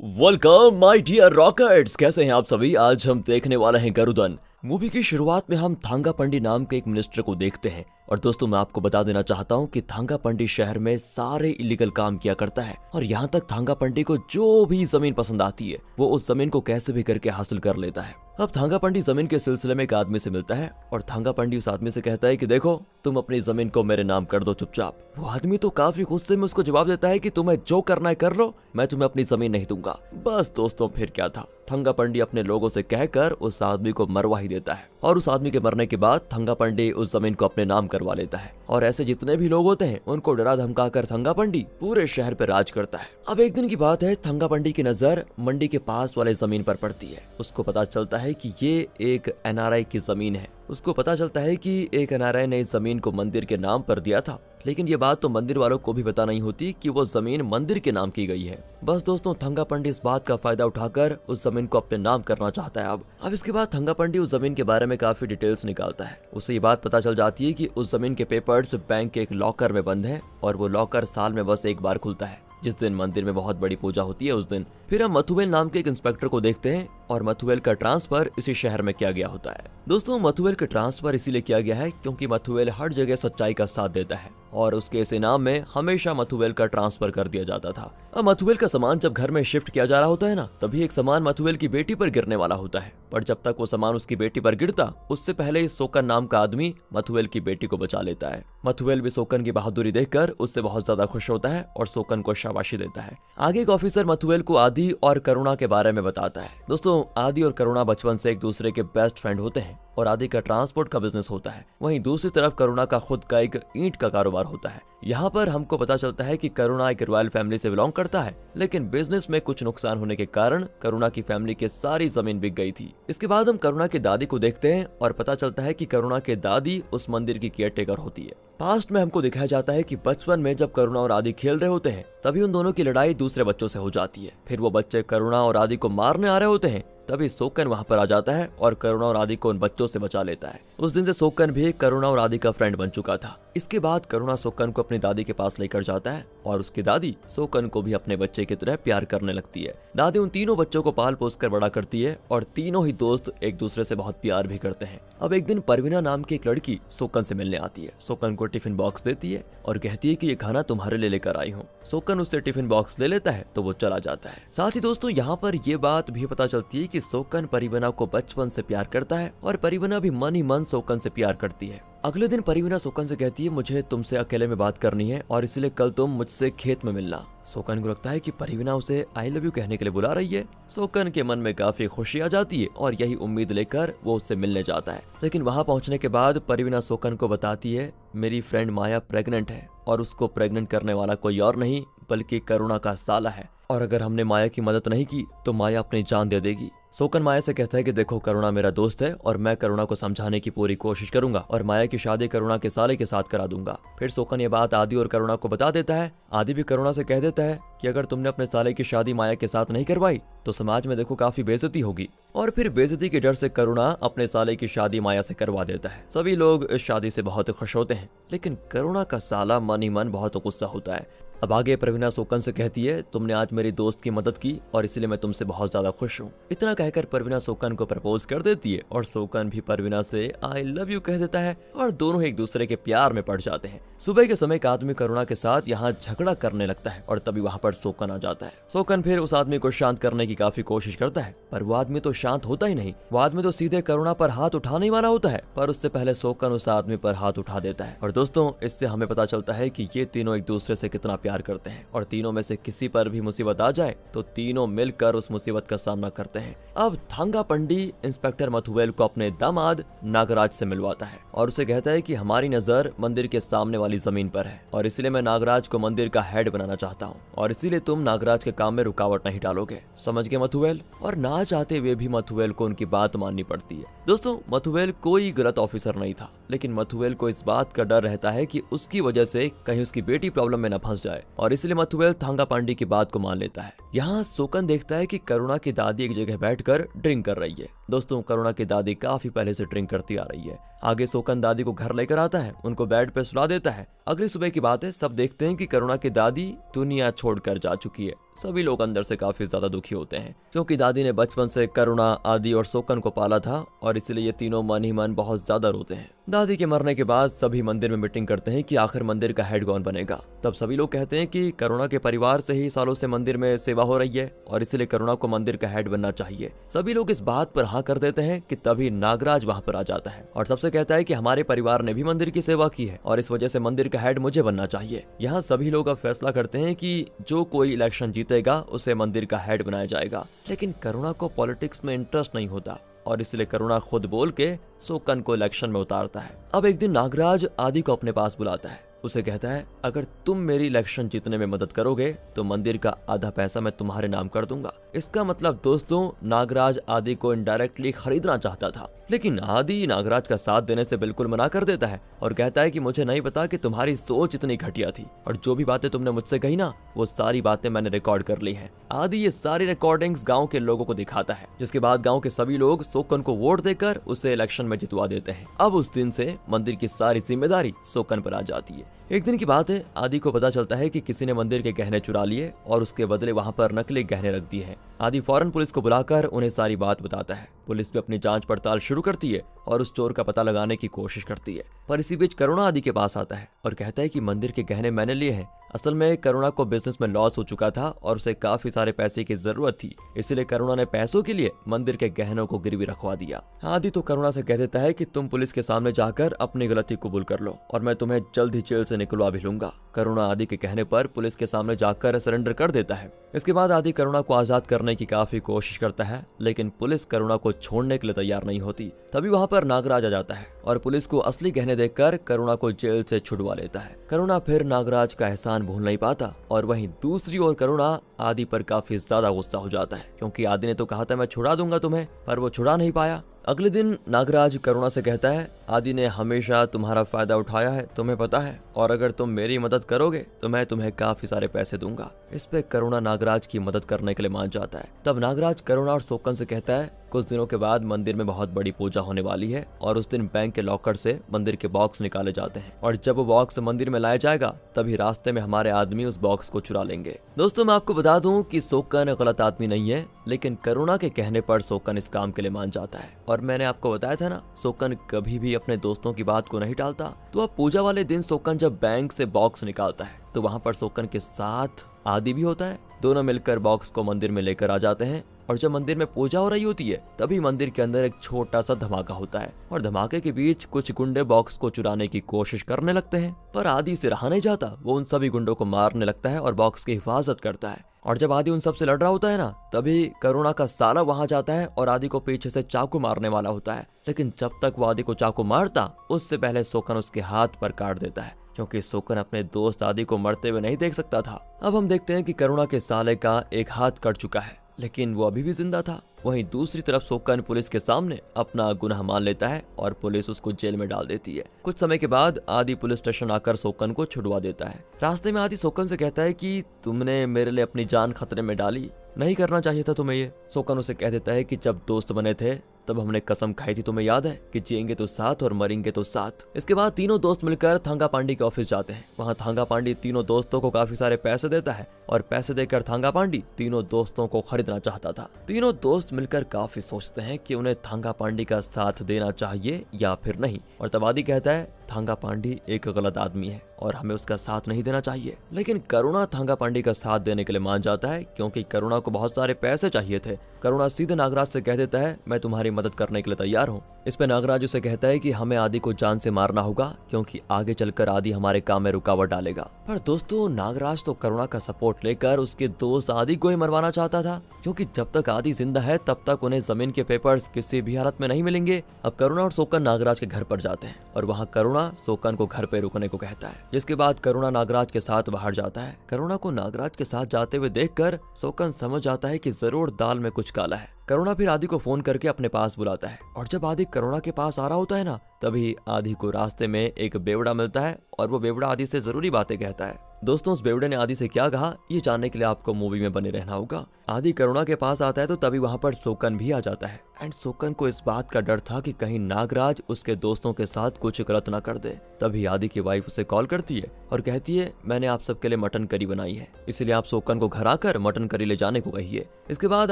Welcome my dear rockets. कैसे हैं आप सभी। आज हम देखने वाले हैं गरुदन। मूवी की शुरुआत में हम थांगापंडी नाम के एक मिनिस्टर को देखते हैं। और दोस्तों मैं आपको बता देना चाहता हूं कि थांगापंडी शहर में सारे इलीगल काम किया करता है और यहाँ तक थांगापंडी को जो भी जमीन पसंद आती है वो उस जमीन को कैसे भी करके हासिल कर लेता है। अब थांगापंडी जमीन के सिलसिले में एक आदमी से मिलता है और थांगापंडी उस आदमी से कहता है कि देखो तुम अपनी जमीन को मेरे नाम कर दो चुपचाप। वो आदमी तो काफी गुस्से में उसको जवाब देता है कि तुम्हें जो करना है कर लो, मैं तुम्हें अपनी जमीन नहीं दूंगा। बस दोस्तों फिर क्या था, थांगापंडी अपने लोगों से कहकर उस आदमी को मरवा ही देता है और उस आदमी के मरने के बाद थांगापंडी उस जमीन को अपने नाम करवा लेता है। और ऐसे जितने भी लोग होते हैं उनको डरा धमका कर थांगापंडी पूरे शहर पर राज करता है। अब एक दिन की बात है, थांगापंडी की नजर मंडी के पास वाले जमीन पर पड़ती है। उसको पता चलता है कि ये एक एनआरआई की जमीन है। उसको पता चलता है कि एक एनआरआई ने इस जमीन को मंदिर के नाम पर दिया था, लेकिन ये बात तो मंदिर वालों को भी पता नहीं होती कि वो जमीन मंदिर के नाम की गई है। बस दोस्तों थांगापंडी इस बात का फायदा उठाकर उस जमीन को अपने नाम करना चाहता है। अब इसके बाद थांगापंडी उस जमीन के बारे में काफी डिटेल्स निकालता है। उसे ये बात पता चल जाती है कि उस जमीन के पेपर्स बैंक के एक लॉकर में बंद है और वो लॉकर साल में बस एक बार खुलता है, जिस दिन मंदिर में बहुत बड़ी पूजा होती है उस दिन। फिर हम मथुवेल नाम के एक इंस्पेक्टर को देखते हैं और मथुवेल का ट्रांसफर इसी शहर में किया गया होता है। दोस्तों मथुवेल का ट्रांसफर इसीलिए किया गया है क्योंकि मथुवेल हर जगह सच्चाई का साथ देता है और उसके इस इनाम में हमेशा मथुवेल का ट्रांसफर कर दिया जाता था। अब मथुवेल का सामान जब घर में शिफ्ट किया जा रहा होता है ना, तभी एक सामान मथुवेल की बेटी पर गिरने वाला होता है। पर जब तक वो सामान उसकी बेटी पर गिरता उससे पहले इस सोकन नाम का आदमी मथुवेल की बेटी को बचा लेता है। मथुवेल भी सोकन की बहादुरी देखकर उससे बहुत ज्यादा खुश होता है और सोकन को शाबाशी देता है। आगे एक ऑफिसर मथुवेल को आदि और करुणा के बारे में बताता है। दोस्तों आदि और करुणा बचपन से एक दूसरे के बेस्ट फ्रेंड होते हैं और आदि का ट्रांसपोर्ट का बिजनेस होता है। वहीं दूसरी तरफ करुणा का खुद का एक ईंट का कारोबार होता है। यहाँ पर हमको पता चलता है कि करुणा एक रॉयल फैमिली से बिलोंग करता है, लेकिन बिजनेस में कुछ नुकसान होने के कारण करुणा की फैमिली की सारी जमीन बिक गई थी। इसके बाद हम करुणा की दादी को देखते हैं और पता चलता है कि करुणा के दादी उस मंदिर की केयरटेकर होती है। पास्ट में हमको दिखाया जाता है कि बचपन में जब करुणा और आदि खेल रहे होते हैं तभी उन दोनों की लड़ाई दूसरे बच्चों से हो जाती है। फिर वो बच्चे करुणा और आदि को मारने आ रहे होते हैं, तभी सोकन वहां पर आ जाता है और करुणा और आदि को उन बच्चों से बचा लेता है। उस दिन से सोकन भी करुणा और आदि का फ्रेंड बन चुका था। इसके बाद करुणा सोकन को अपनी दादी के पास लेकर जाता है और उसकी दादी सोकन को भी अपने बच्चे की तरह प्यार करने लगती है। दादी उन तीनों बच्चों को पाल पोस कर बड़ा करती है और तीनों ही दोस्त एक दूसरे से बहुत प्यार भी करते हैं। अब एक दिन परवीना नाम की एक लड़की सोकन से मिलने आती है। सोकन को टिफिन बॉक्स देती है और कहती है कि ये खाना तुम्हारे लिए लेकर आई हूँ। सोकन उससे टिफिन बॉक्स ले लेता है तो वो चला जाता है। साथ ही दोस्तों यहाँ पर ये बात भी पता चलती है कि सोकन परवीना को बचपन से प्यार करता है और परवीना भी मन ही मन सोकन से प्यार करती है। अगले दिन परवीना सोकन से कहती है मुझे तुमसे अकेले में बात करनी है और इसलिए कल तुम मुझसे खेत में मिलना। सोकन को लगता है कि परवीना उसे आई लव यू कहने के लिए बुला रही है। सोकन के मन में काफी खुशी आ जाती है और यही उम्मीद लेकर वो उससे मिलने जाता है। लेकिन वहां पहुंचने के बाद परवीना सोकन को बताती है मेरी फ्रेंड माया प्रेग्नेंट है और उसको प्रेग्नेंट करने वाला कोई और नहीं बल्कि करुणा का साला है और अगर हमने माया की मदद नहीं की तो माया अपनी जान दे देगी। सोकन माया से कहता है कि देखो करुणा मेरा दोस्त है और मैं करुणा को समझाने की पूरी कोशिश करूंगा और माया की शादी करुणा के साले के साथ करा दूंगा। फिर सोकन ये बात आदि और करुणा को बता देता है। आदि भी करुणा से कह देता है कि अगर तुमने अपने साले की शादी माया के साथ नहीं करवाई तो समाज में देखो काफी बेइज्जती होगी। और फिर बेइज्जती के डर से करुणा अपने साले की शादी माया से करवा देता है। सभी लोग इस शादी से बहुत खुश होते हैं, लेकिन करुणा का साला मन ही मन बहुत गुस्सा होता है। अब आगे परवीना सोकन से कहती है तुमने आज मेरी दोस्त की मदद की और इसलिए मैं तुमसे बहुत ज्यादा खुश हूँ। इतना कहकर परवीना सोकन को प्रपोज कर देती है और सोकन भी परवीना से आई लव यू कह देता है और दोनों एक दूसरे के प्यार में पड़ जाते हैं। सुबह के समय एक आदमी करुणा के साथ यहाँ झगड़ा करने लगता है और तभी वहाँ पर सोकन आ जाता है। सोकन फिर उस आदमी को शांत करने की काफी कोशिश करता है, पर वो आदमी तो शांत होता ही नहीं। वो आदमी तो सीधे करुणा पर हाथ उठाने वाला होता है, पर उससे पहले सोकन उस आदमी पर हाथ उठा देता है। और दोस्तों इससे हमें पता चलता है कि ये तीनों एक दूसरे से कितना प्यार करते हैं और तीनों में से किसी पर भी मुसीबत आ जाए तो तीनों मिलकर उस मुसीबत का सामना करते हैं। अब थांगापंडी इंस्पेक्टर मथुवेल को अपने दामाद नागराज से मिलवाता है और उसे कहता है कि हमारी नजर मंदिर के सामने वाली जमीन पर है और इसलिए मैं नागराज को मंदिर का हेड बनाना चाहता हूँ और इसीलिए तुम नागराज के काम में रुकावट नहीं डालोगे। समझ गए मथुवेल? और ना चाहते हुए भी मथुवेल को उनकी बात माननी पड़ती है। दोस्तों मथुवेल कोई गलत ऑफिसर नहीं था, लेकिन मथुवेल को इस बात का डर रहता है कि उसकी वजह से कहीं उसकी बेटी प्रॉब्लम में न फंस जाए और इसलिए मथुवेल थांगापंडी की बात को मान लेता है। यहाँ सोकन देखता है कि करुणा की दादी एक जगह बैठकर ड्रिंक कर रही है। दोस्तों करुणा की दादी काफी पहले से ड्रिंक करती आ रही है। आगे सोकन दादी को घर लेकर आता है, उनको बेड पे सुला देता है। अगली सुबह की बात है, सब देखते हैं कि करुणा की दादी दुनिया छोड़कर जा चुकी है। सभी लोग अंदर से काफी ज्यादा दुखी होते हैं क्योंकि दादी ने बचपन से करुणा, आदि और सोकन को पाला था और इसलिए ये तीनों मन ही मन बहुत ज्यादा रोते हैं। दादी के मरने के बाद सभी मंदिर में मीटिंग करते हैं कि आखिर मंदिर का हेड कौन बनेगा। तब सभी लोग कहते हैं कि करुणा के परिवार से ही सालों से मंदिर में सेवा हो रही है और इसलिए करुणा को मंदिर का हेड बनना चाहिए। सभी लोग इस बात पर हाँ कर देते हैं कि तभी नागराज वहाँ पर आ जाता है और सबसे कहता है कि हमारे परिवार ने भी मंदिर की सेवा की है और इस वजह से मंदिर का हेड मुझे बनना चाहिए। यहाँ सभी लोग अब फैसला करते हैं कि जो कोई इलेक्शन जीतेगा उसे मंदिर का हेड बनाया जाएगा। लेकिन करुणा को पॉलिटिक्स में इंटरेस्ट नहीं होता और इसलिए करुणा खुद बोल के सोकन को इलेक्शन में उतारता है। अब एक दिन नागराज आदि को अपने पास बुलाता है, उसे कहता है अगर तुम मेरी इलेक्शन जीतने में मदद करोगे तो मंदिर का आधा पैसा मैं तुम्हारे नाम कर दूंगा। इसका मतलब दोस्तों नागराज आदि को इनडायरेक्टली खरीदना चाहता था, लेकिन आदि नागराज का साथ देने से बिल्कुल मना कर देता है और कहता है कि मुझे नहीं पता कि तुम्हारी सोच इतनी घटिया थी और जो भी बातें तुमने मुझसे कही ना वो सारी बातें मैंने रिकॉर्ड कर ली हैं। आदि ये सारी रिकॉर्डिंग्स गांव के लोगों को दिखाता है, जिसके बाद गांव के सभी लोग सोकन को वोट देकर उसे इलेक्शन में जितवा देते हैं। अब उस दिन से मंदिर की सारी जिम्मेदारी सोकन पर आ जाती है। एक दिन की बात है, आदि को पता चलता है कि किसी ने मंदिर के गहने चुरा लिए और उसके बदले वहां पर नकली गहने रख दिए हैं। आदि फौरन पुलिस को बुलाकर उन्हें सारी बात बताता है। पुलिस भी अपनी जांच पड़ताल शुरू करती है और उस चोर का पता लगाने की कोशिश करती है, पर इसी बीच करुणा आदि के पास आता है और कहता है कि मंदिर के गहने मैंने लिए हैं। असल में करुणा को बिजनेस में लॉस हो चुका था और उसे काफी सारे पैसे की जरूरत थी, इसलिए करुणा ने पैसों के लिए मंदिर के गहनों को गिरवी रखवा दिया। आदि तो करुणा से कह देता है कि तुम पुलिस के सामने जाकर अपनी गलती कबूल कर लो और मैं तुम्हें जल्द ही जेल से निकलवा भी लूंगा। करुणा आदि के कहने पर पुलिस के सामने जाकर सरेंडर कर देता है। इसके बाद आदि करुणा को आजाद करने की काफी कोशिश करता है, लेकिन पुलिस करुणा को छोड़ने के लिए तैयार नहीं होती। तभी वहां पर नागराज आ जाता है और पुलिस को असली गहने देकर करुणा को जेल से छुड़वा लेता है। करुणा फिर नागराज का एहसान भूल नहीं पाता और वहीं दूसरी ओर करुणा आदि पर काफी ज्यादा गुस्सा हो जाता है क्योंकि आदि ने तो कहा था मैं छुड़ा दूंगा तुम्हें, पर वो छुड़ा नहीं पाया। अगले दिन नागराज करुणा से कहता है आदि ने हमेशा तुम्हारा फायदा उठाया है, तुम्हें पता है, और अगर तुम मेरी मदद करोगे तो मैं तुम्हें काफी सारे पैसे दूंगा। इस पे करुणा नागराज की मदद करने के लिए मान जाता है। तब नागराज करुणा और सोकन से कहता है कुछ दिनों के बाद मंदिर में बहुत बड़ी पूजा होने वाली है और उस दिन बैंक के लॉकर से मंदिर के बॉक्स निकाले जाते हैं और जब वो बॉक्स मंदिर में लाया जाएगा तभी रास्ते में हमारे आदमी उस बॉक्स को चुरा लेंगे। दोस्तों मैं आपको बता दूं कि सोकन गलत आदमी नहीं है, लेकिन करुणा के कहने पर सोकन इस काम के लिए मान जाता है। और मैंने आपको बताया था ना, सोकन कभी भी अपने दोस्तों की बात को नहीं टालता। तो अब पूजा वाले दिन सोकन जब बैंक से बॉक्स निकालता है तो वहाँ पर सोकन के साथ आदि भी होता है। दोनों मिलकर बॉक्स को मंदिर में लेकर आ जाते हैं और जब मंदिर में पूजा हो रही होती है तभी मंदिर के अंदर एक छोटा सा धमाका होता है और धमाके के बीच कुछ गुंडे बॉक्स को चुराने की कोशिश करने लगते हैं, पर आदि से रहा नहीं जाता। वो उन सभी गुंडों को मारने लगता है और बॉक्स की हिफाजत करता है। और जब आदि उन सब से लड़ रहा होता है ना, तभी करुणा का साला वहां जाता है और आदि को पीछे से चाकू मारने वाला होता है, लेकिन जब तक वो आदि को चाकू मारता उससे पहले सोकन उसके हाथ पर काट देता है क्योंकि सोकन अपने दोस्त आदि को मरते हुए नहीं देख सकता था। अब हम देखते हैं कि करुणा के साले का एक हाथ कट चुका है, लेकिन वो अभी भी जिंदा था। वहीं दूसरी तरफ सोकन पुलिस के सामने अपना गुनाह मान लेता है और पुलिस उसको जेल में डाल देती है। कुछ समय के बाद आदि पुलिस स्टेशन आकर सोकन को छुड़वा देता है। रास्ते में आदि सोकन से कहता है कि तुमने मेरे लिए अपनी जान खतरे में डाली, नहीं करना चाहिए था तुम्हें ये। सोकन उसे कह देता है कि जब दोस्त बने थे तब हमने कसम खाई थी, तुम्हें याद है कि जिएंगे तो साथ और मरेंगे तो साथ। इसके बाद तीनों दोस्त मिलकर थांगा पांडी के ऑफिस जाते हैं। वहाँ थांगा पांडी तीनों दोस्तों को काफी सारे पैसे देता है और पैसे देकर थांगा पांडी तीनों दोस्तों को खरीदना चाहता था। तीनों दोस्त मिलकर काफी सोचते हैं कि उन्हें थांगा पांडी का साथ देना चाहिए या फिर नहीं, और तब आदि कहता है थांगा पांडी एक गलत आदमी है और हमें उसका साथ नहीं देना चाहिए। लेकिन करुणा थांगा पांडी का साथ देने के लिए मान जाता है क्योंकि करुणा को बहुत सारे पैसे चाहिए थे। करुणा सीधे नागराज से कह देता है मैं तुम्हारी मदद करने के लिए तैयार हूँ। इस पे नागराज उसे कहता है कि हमें आदि को जान से मारना होगा क्योंकि आगे चलकर आदि हमारे काम में रुकावट डालेगा। पर दोस्तों नागराज तो करुणा का सपोर्ट लेकर उसके दोस्त आदि को ही मरवाना चाहता था क्योंकि जब तक आदि जिंदा है तब तक उन्हें जमीन के पेपर्स किसी भी हालत में नहीं मिलेंगे। अब करुणा और सोकन नागराज के घर पर जाते हैं और वहाँ करुणा सोकन को घर पे रुकने को कहता है, जिसके बाद करुणा नागराज के साथ बाहर जाता है। करुणा को नागराज के साथ जाते हुए देखकर सोकन समझ जाता है कि जरूर दाल में कुछ काला है। करुणा फिर आदि को फोन करके अपने पास बुलाता है और जब आदि करुणा के पास आ रहा होता है ना, तभी आदि को रास्ते में एक बेवड़ा मिलता है और वो बेवड़ा आदि से जरूरी बातें कहता है। दोस्तों उस बेवड़े ने आदि से क्या कहा ये जानने के लिए आपको मूवी में बने रहना होगा। आदि करुणा के पास आता है तो तभी वहाँ पर सोकन भी आ जाता है। एंड सोकन को इस बात का डर था कि कहीं नागराज उसके दोस्तों के साथ कुछ गलत ना कर दे। तभी आदि की वाइफ उसे कॉल करती है और कहती है मैंने आप सबके लिए मटन करी बनाई है, इसलिए आप सोकन को घर आकर मटन करी ले जाने को कहिए। इसके बाद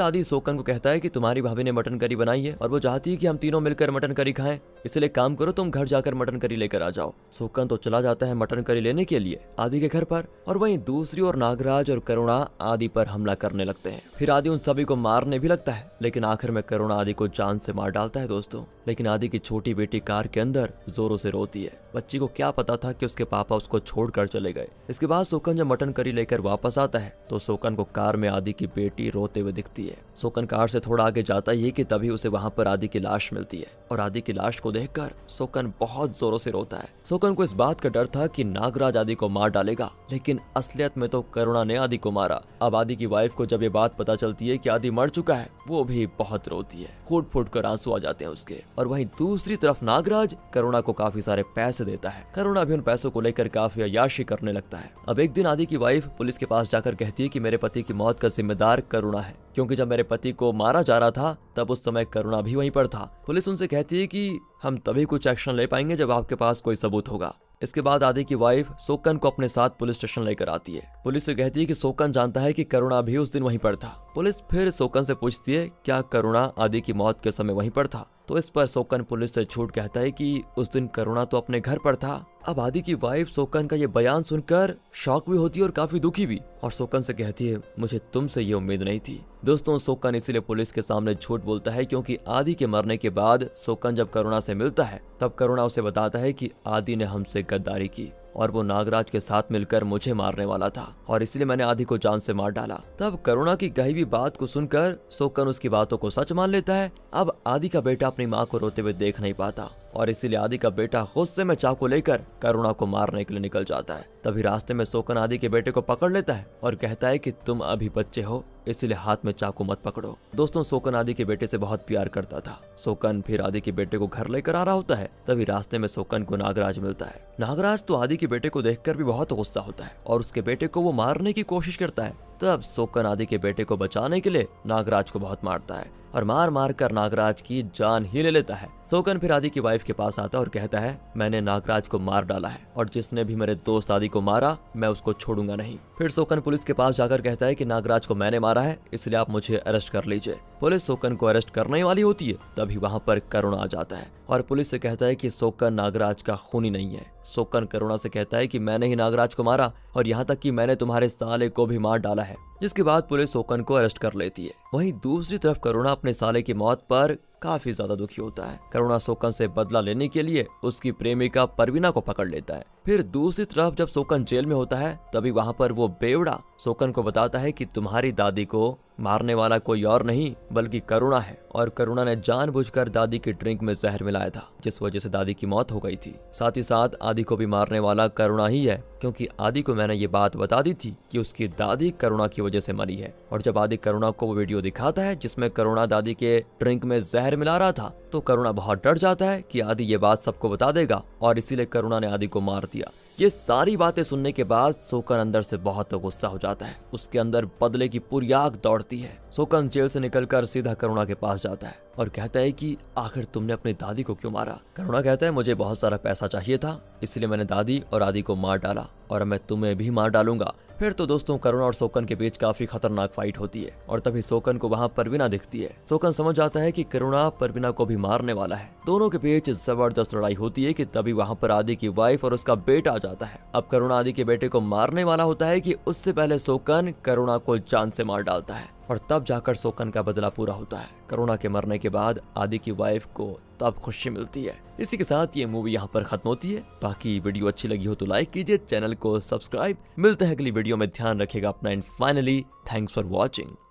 आदि सोकन को कहता है कि तुम्हारी भाभी ने मटन करी बनाई है और वो चाहती है कि हम तीनों मिलकर मटन करी खाएं, इसलिए काम करो तुम घर जाकर मटन करी लेकर आ जाओ। सोकन तो चला जाता है मटन करी लेने के लिए आदि के घर पर, और वहीं दूसरी ओर नागराज और करुणा आदि पर हमला करने लगते हैं। फिर आदि उन सभी को मारने भी लगता है, लेकिन आखिर में करुणा आदि को जान से मार डालता है दोस्तों। लेकिन आदि की छोटी बेटी कार के अंदर जोरों से रोती है। बच्ची को क्या पता था कि उसके पापा उसको छोड़कर चले गए। इसके बाद सोकन जब मटन करी लेकर वापस आता है तो सोकन को कार में आदि की बेटी रोते हुए दिखती है। सोकन कार से थोड़ा आगे जाता ही है कि तभी उसे वहां पर आदि की लाश मिलती है, और आदि की लाश को देखकर सोकन बहुत जोरों से रोता है। सोकन को इस बात का डर था कि नागराज आदि को मार डालेगा, लेकिन असलियत में तो करुणा ने आदि को मारा। अब आदि की वाइफ को जब ये बात पता चलती है कि आदि मर चुका है, वो भी बहुत रोती है, फूट फूट कर आंसू आ जाते हैं उसके। और वहीं दूसरी तरफ नागराज करुणा को काफी सारे पैसे देता है। करुणा भी उन पैसों को लेकर काफी अय्याशी करने लगता है। अब एक दिन आदि की वाइफ पुलिस के पास जाकर कहती है कि मेरे पति की मौत का जिम्मेदार करुणा है, क्योंकि जब मेरे पति को मारा जा रहा था तब उस समय करुणा भी वहीं पर था। पुलिस उनसे कहती है कि हम तभी कुछ एक्शन ले पाएंगे जब आपके पास कोई सबूत होगा। इसके बाद आदि की वाइफ सोकन को अपने साथ पुलिस स्टेशन लेकर आती है। पुलिस से कहती है कि सोकन जानता है कि करुणा भी उस दिन वहीं पर था। पुलिस फिर सोकन से पूछती है क्या करुणा आदि की मौत के समय वहीं पर था, तो इस पर सोकन पुलिस से झूठ कहता है कि उस दिन करुणा तो अपने घर पर था। अब आदि की वाइफ सोकन का ये बयान सुनकर शॉक भी होती है और काफी दुखी भी, और सोकन से कहती है मुझे तुमसे ये उम्मीद नहीं थी। दोस्तों सोकन इसीलिए पुलिस के सामने झूठ बोलता है क्योंकि आदि के मरने के बाद सोकन जब करुणा से मिलता है तब करुणा उसे बताता है कि आदि ने हमसे गद्दारी की और वो नागराज के साथ मिलकर मुझे मारने वाला था, और इसलिए मैंने आदि को जान से मार डाला। तब करुणा की कही हुई बात को सुनकर सोकन उसकी बातों को सच मान लेता है। अब आदि का बेटा अपनी माँ को रोते हुए देख नहीं पाता, और इसीलिए आदि का बेटा गुस्से में चाकू लेकर करुणा को मारने के लिए निकल जाता है। तभी रास्ते में सोकन आदि के बेटे को पकड़ लेता है और कहता है कि तुम अभी बच्चे हो, इसलिए हाथ में चाकू मत पकड़ो। दोस्तों सोकन आदि के बेटे से बहुत प्यार करता था। सोकन फिर आदि के बेटे को घर लेकर आ रहा होता है, तभी रास्ते में सोकन को नागराज मिलता है। नागराज तो आदि के बेटे को देखकर भी बहुत गुस्सा होता है और उसके बेटे को वो मारने की कोशिश करता है। तब सोकन आदि के बेटे को बचाने के लिए नागराज को बहुत मारता है और मार मार कर नागराज की जान ही ले लेता है। सोकन फिर आदि की वाइफ के पास आता है और कहता है मैंने नागराज को मार डाला है, और जिसने भी मेरे दोस्त आदि को मारा मैं उसको छोड़ूंगा नहीं। फिर सोकन पुलिस के पास जाकर कहता है कि नागराज को मैंने मारा है, इसलिए आप मुझे अरेस्ट कर लीजिए। पुलिस सोकन को अरेस्ट करने वाली होती है, तभी वहाँ पर करुणा आ जाता है और पुलिस से कहता है कि सोकन नागराज का खूनी नहीं है। सोकन करुणा से कहता है कि मैंने ही नागराज को मारा, और यहाँ तक कि मैंने तुम्हारे साले को भी मार डाला है। जिसके बाद पुलिस सोकन को अरेस्ट कर लेती है। वहीं दूसरी तरफ करुणा अपने साले की मौत पर काफी ज्यादा दुखी होता है। करुणा सोकन से बदला लेने के लिए उसकी प्रेमिका परवीना को पकड़ लेता है। फिर दूसरी तरफ जब सोकन जेल में होता है तभी वहाँ पर वो बेवड़ा सोकन को बताता है कि तुम्हारी दादी को मारने वाला कोई और नहीं बल्कि करुणा है, और करुणा ने जानबूझकर दादी की ड्रिंक में जहर मिलाया था, जिस वजह से दादी की मौत हो गई थी। साथ ही साथ आदि को भी मारने वाला करुणा ही है, क्योंकि आदि को मैंने ये बात बता दी थी कि उसकी दादी करुणा की वजह से मरी है। और जब आदि करुणा को वो वीडियो दिखाता है जिसमें करुणा दादी के ड्रिंक में जहर मिला रहा था, तो करुणा बहुत डर जाता है कि आदि ये बात सबको बता देगा, और इसीलिए करुणा ने आदि को मार दिया। ये सारी बातें सुनने के बाद सोकन अंदर से बहुत गुस्सा हो जाता है। उसके अंदर बदले की पूरी आग दौड़ती है। सोकन जेल से निकलकर सीधा करुणा के पास जाता है और कहता है कि आखिर तुमने अपनी दादी को क्यों मारा। करुणा कहता है मुझे बहुत सारा पैसा चाहिए था, इसलिए मैंने दादी और आदि को मार डाला, और मैं तुम्हें भी मार डालूंगा। फिर तो दोस्तों करुणा और सोकन के बीच काफी खतरनाक फाइट होती है, और तभी सोकन को वहाँ परवीना दिखती है। सोकन समझ जाता है कि करुणा परवीना को भी मारने वाला है। दोनों के बीच जबरदस्त लड़ाई होती है कि तभी वहाँ पर आदि की वाइफ और उसका बेटा आ जाता है। अब करुणा आदि के बेटे को मारने वाला होता है कि उससे पहले सोकन करुणा को जान से मार डालता है, और तब जाकर सोकन का बदला पूरा होता है। करुणा के मरने के बाद आदि की वाइफ को तब खुशी मिलती है। इसी के साथ ये मूवी यहाँ पर खत्म होती है। बाकी वीडियो अच्छी लगी हो तो लाइक कीजिए, चैनल को सब्सक्राइब। मिलते हैं अगली वीडियो में, ध्यान रखिएगा अपना, and finally thanks for watching.